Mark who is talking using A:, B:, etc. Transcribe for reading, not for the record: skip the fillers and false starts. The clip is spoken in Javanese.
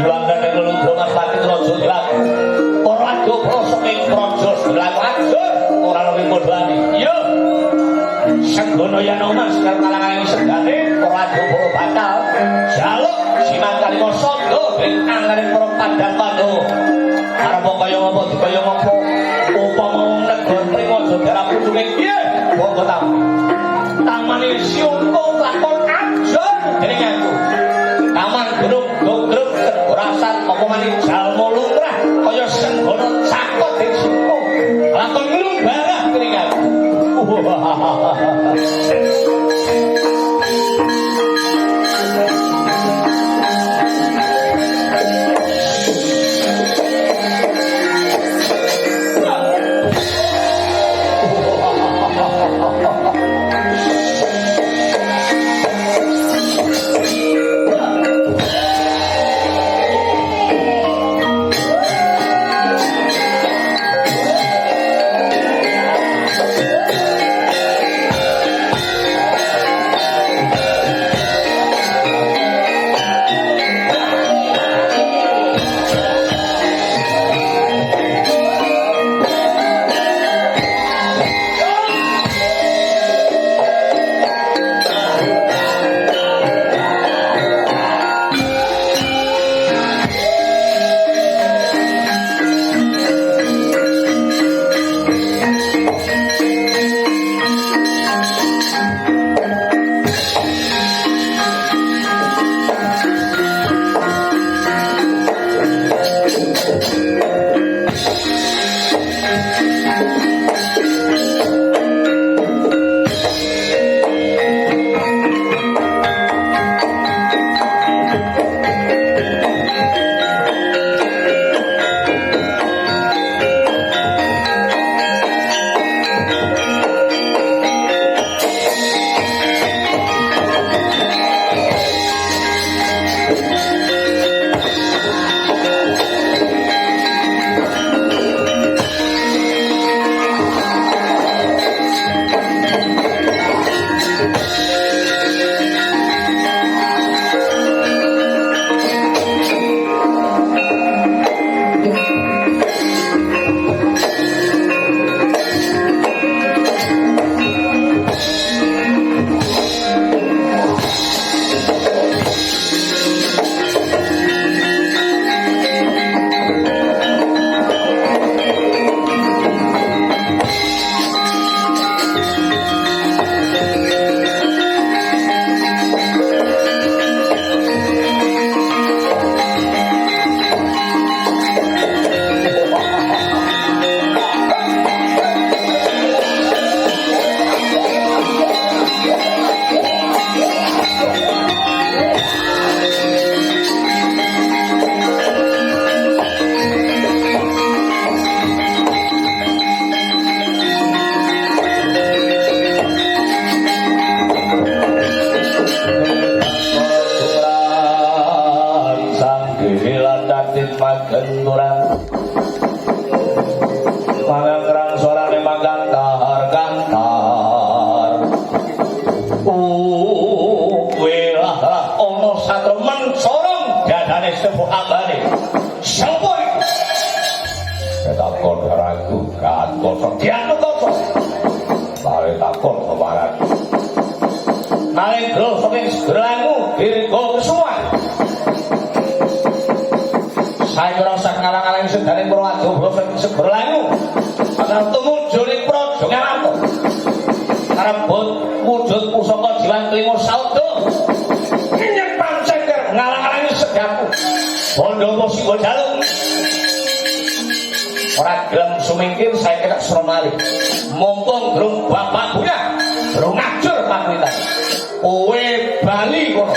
A: Ilang kene nglundro Mas Pati Raja Dilat. Ora dobro saking praja Sebelah Ajur ora luwih modhani. Yo. Senggono yen ana sekar kalangan segane ora dobro batal. Jaluk siman kalima sanda ing anggaring para padang Pandhawa. Arep kaya apa dikaya apa? Upama wong negor Trimojo darah pucuke piye? Monggo ta. Tamane siungko lakon ajur dening aku. Taman Gunung Gogrok Rasan apa maning jalma lumrah kaya senggono cakot ing siungko. Lakon nglumbara dening aku.
B: Mumpung durung bapak punya, durung ngajur pakuitan. Kowe bali kono.